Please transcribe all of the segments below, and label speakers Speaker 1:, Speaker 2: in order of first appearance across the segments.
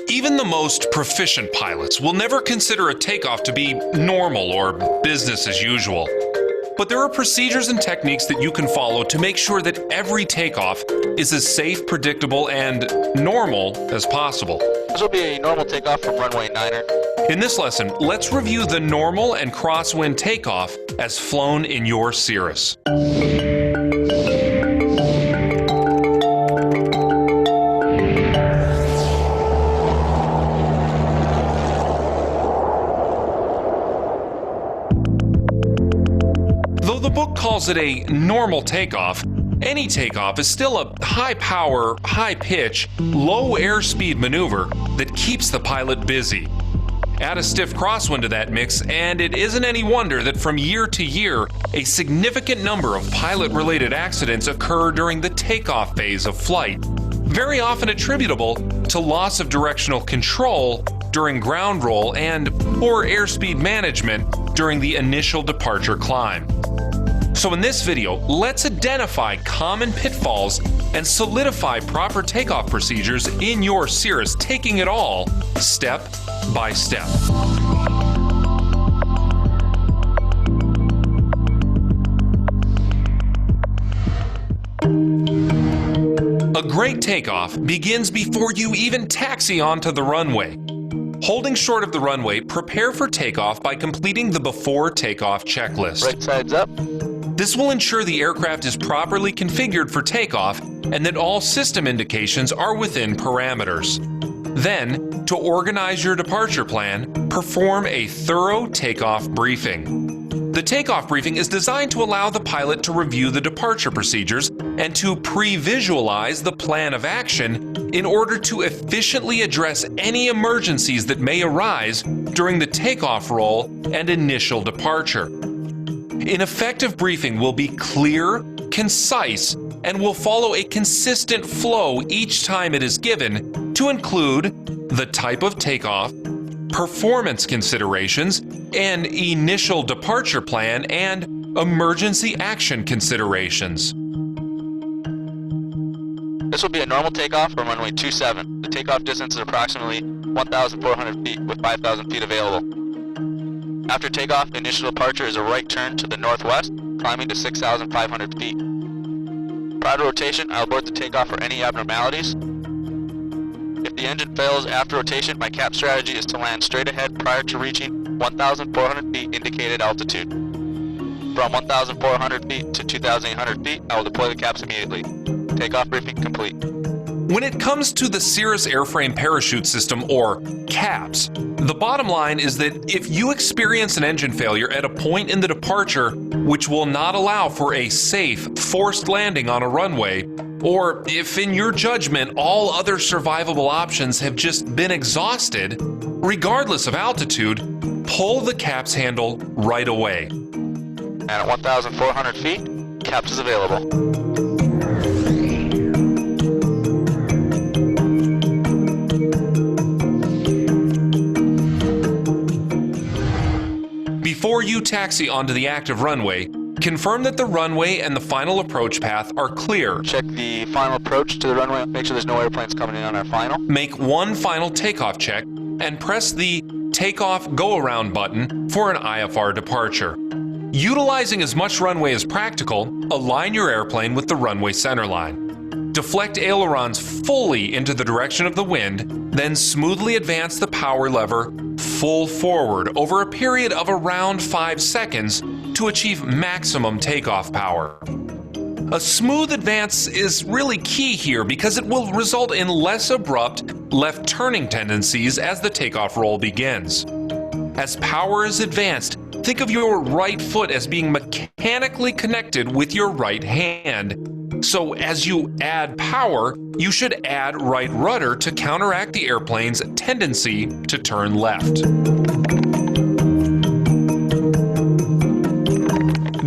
Speaker 1: Even the most proficient pilots will never consider a takeoff to be normal or business as usual. But there are procedures and techniques that you can follow to make sure that every takeoff is as safe, predictable, and normal as possible.
Speaker 2: This will be a normal takeoff from runway 9er.
Speaker 1: In this lesson, let's review the normal and crosswind takeoff as flown in your Cirrus. Though the book calls it a normal takeoff, any takeoff is still a high-power, high-pitch, low airspeed maneuver that keeps the pilot busy. Add a stiff crosswind to that mix, and it isn't any wonder that from year to year, a significant number of pilot-related accidents occur during the takeoff phase of flight, very often attributable to loss of directional control during ground roll and poor airspeed management during the initial departure climb. So in this video, let's identify common pitfalls and solidify proper takeoff procedures in your Cirrus, taking it all step by step. A great takeoff begins before you even taxi onto the runway. Holding short of the runway, prepare for takeoff by completing the before takeoff checklist.
Speaker 2: Right side's up.
Speaker 1: This will ensure the aircraft is properly configured for takeoff and that all system indications are within parameters. Then, to organize your departure plan, perform a thorough takeoff briefing. The takeoff briefing is designed to allow the pilot to review the departure procedures and to pre-visualize the plan of action in order to efficiently address any emergencies that may arise during the takeoff roll and initial departure. An effective briefing will be clear, concise, and will follow a consistent flow each time it is given to include the type of takeoff, performance considerations, and initial departure plan and emergency action considerations.
Speaker 2: This will be a normal takeoff from runway 27. The takeoff distance is approximately 1,400 feet with 5,000 feet available. After takeoff, initial departure is a right turn to the northwest, climbing to 6,500 feet. Prior to rotation, I'll abort the takeoff for any abnormalities. If the engine fails after rotation, my cap strategy is to land straight ahead prior to reaching 1,400 feet indicated altitude. From 1,400 feet to 2,800 feet, I will deploy the caps immediately. Takeoff briefing complete.
Speaker 1: When it comes to the Cirrus airframe parachute system, or CAPS, the bottom line is that if you experience an engine failure at a point in the departure which will not allow for a safe, forced landing on a runway, or if in your judgment all other survivable options have just been exhausted, regardless of altitude, pull the CAPS handle right away.
Speaker 2: And at 1,400 feet, CAPS is available.
Speaker 1: Before you taxi onto the active runway, confirm that the runway and the final approach path are clear.
Speaker 2: Check the final approach to the runway. Make sure there's no airplanes coming in on our final.
Speaker 1: Make one final takeoff check and press the Takeoff Go-Around button for an IFR departure. Utilizing as much runway as practical, align your airplane with the runway centerline. Deflect ailerons fully into the direction of the wind, then smoothly advance the power lever full forward over a period of around 5 seconds to achieve maximum takeoff power. A smooth advance is really key here because it will result in less abrupt left turning tendencies as the takeoff roll begins. As power is advanced, think of your right foot as being mechanically connected with your right hand. So as you add power, you should add right rudder to counteract the airplane's tendency to turn left.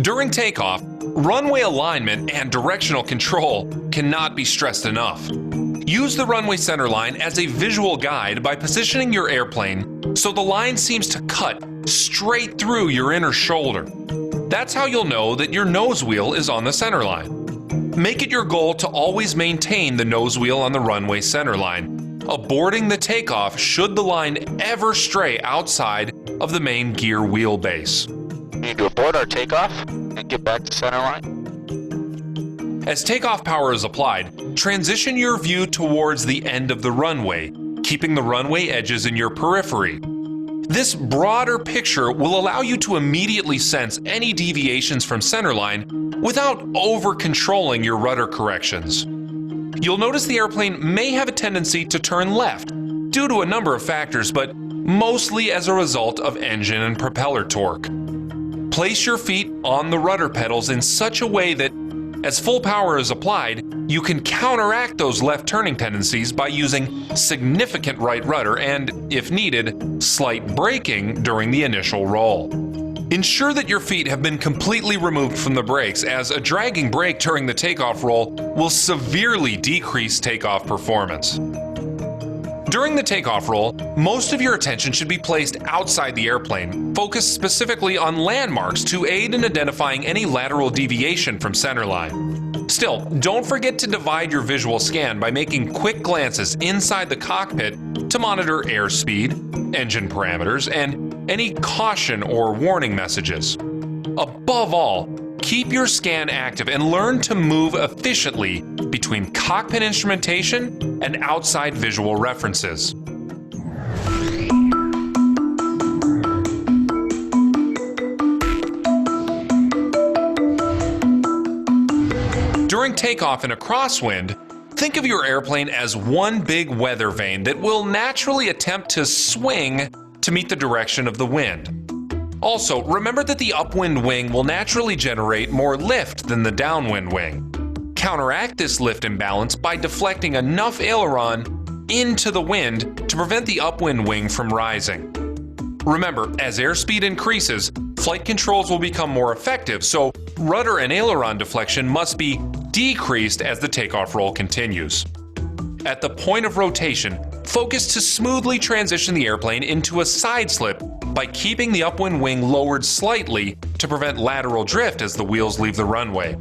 Speaker 1: During takeoff, runway alignment and directional control cannot be stressed enough. Use the runway centerline as a visual guide by positioning your airplane so the line seems to cut straight through your inner shoulder. That's how you'll know that your nose wheel is on the centerline. Make it your goal to always maintain the nose wheel on the runway centerline. aborting the takeoff should the line ever stray outside of the main gear wheelbase.
Speaker 2: We need to abort our takeoff and get back to center line.
Speaker 1: As takeoff power is applied, transition your view towards the end of the runway, keeping the runway edges in your periphery. This broader picture will allow you to immediately sense any deviations from centerline without over-controlling your rudder corrections. You'll notice the airplane may have a tendency to turn left due to a number of factors, but mostly as a result of engine and propeller torque. Place your feet on the rudder pedals in such a way that, as full power is applied, you can counteract those left turning tendencies by using significant right rudder and, if needed, slight braking during the initial roll. Ensure that your feet have been completely removed from the brakes, as a dragging brake during the takeoff roll will severely decrease takeoff performance. During the takeoff roll, most of your attention should be placed outside the airplane, focused specifically on landmarks to aid in identifying any lateral deviation from centerline. Still, don't forget to divide your visual scan by making quick glances inside the cockpit to monitor airspeed, engine parameters, and any caution or warning messages. Above all, keep your scan active and learn to move efficiently between cockpit instrumentation and outside visual references. During takeoff in a crosswind, think of your airplane as one big weather vane that will naturally attempt to swing to meet the direction of the wind. Also, remember that the upwind wing will naturally generate more lift than the downwind wing. Counteract this lift imbalance by deflecting enough aileron into the wind to prevent the upwind wing from rising. Remember, as airspeed increases, flight controls will become more effective, so rudder and aileron deflection must be decreased as the takeoff roll continues. At the point of rotation, focus to smoothly transition the airplane into a side slip by keeping the upwind wing lowered slightly to prevent lateral drift as the wheels leave the runway.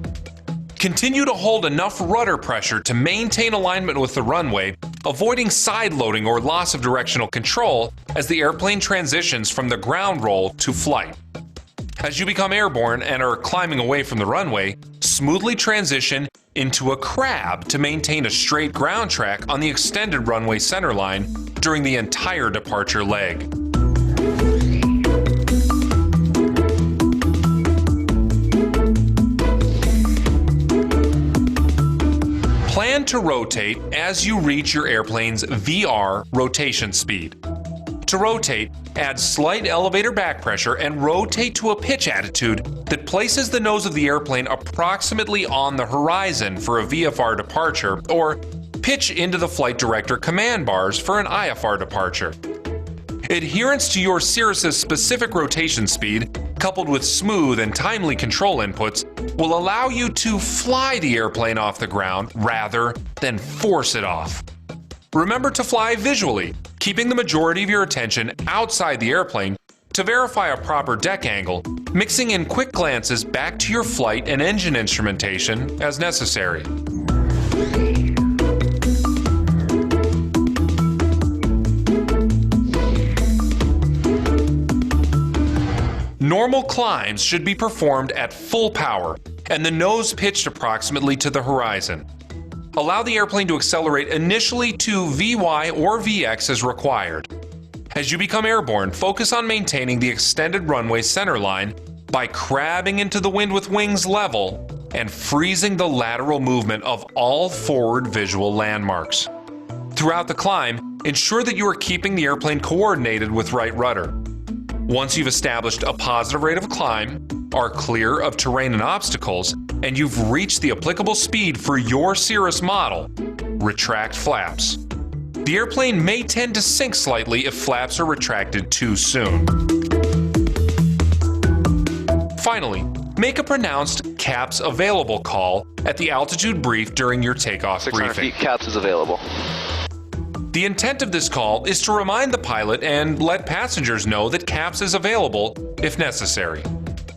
Speaker 1: Continue to hold enough rudder pressure to maintain alignment with the runway, avoiding side loading or loss of directional control as the airplane transitions from the ground roll to flight. As you become airborne and are climbing away from the runway, smoothly transition into a crab to maintain a straight ground track on the extended runway centerline during the entire departure leg. Plan to rotate as you reach your airplane's VR rotation speed. To rotate, add slight elevator back pressure and rotate to a pitch attitude that places the nose of the airplane approximately on the horizon for a VFR departure, or pitch into the flight director command bars for an IFR departure. Adherence to your Cirrus's specific rotation speed, coupled with smooth and timely control inputs, will allow you to fly the airplane off the ground rather than force it off. Remember to fly visually, keeping the majority of your attention outside the airplane to verify a proper deck angle, mixing in quick glances back to your flight and engine instrumentation as necessary. Normal climbs should be performed at full power and the nose pitched approximately to the horizon. Allow the airplane to accelerate initially to VY or VX as required. As you become airborne, focus on maintaining the extended runway centerline by crabbing into the wind with wings level and freezing the lateral movement of all forward visual landmarks. Throughout the climb, ensure that you are keeping the airplane coordinated with right rudder. Once you've established a positive rate of climb, are clear of terrain and obstacles, and you've reached the applicable speed for your Cirrus model, retract flaps. The airplane may tend to sink slightly if flaps are retracted too soon. Finally, make a pronounced CAPS available call at the altitude brief during your takeoff
Speaker 2: 600
Speaker 1: briefing.
Speaker 2: feet, CAPS is available.
Speaker 1: The intent of this call is to remind the pilot and let passengers know that CAPS is available if necessary.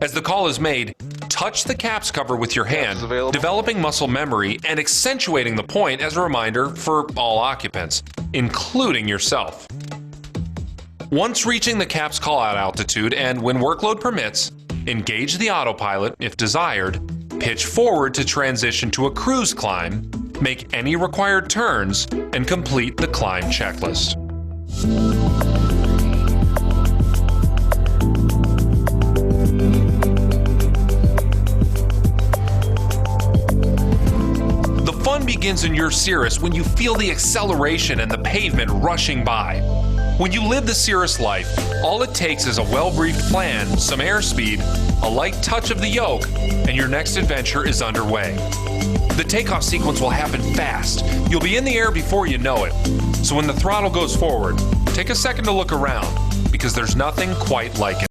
Speaker 1: As the call is made, touch the CAPS cover with your hand, developing muscle memory and accentuating the point as a reminder for all occupants. including yourself. Once reaching the cap's call-out altitude and when workload permits, engage the autopilot if desired, pitch forward to transition to a cruise climb, make any required turns, and complete the climb checklist. The fun begins in your Cirrus when you feel the acceleration and the pavement rushing by. When you live the Cirrus life, all it takes is a well-briefed plan, some airspeed, a light touch of the yoke, and your next adventure is underway. The takeoff sequence will happen fast. You'll be in the air before you know it. So when the throttle goes forward, take a second to look around, because there's nothing quite like it.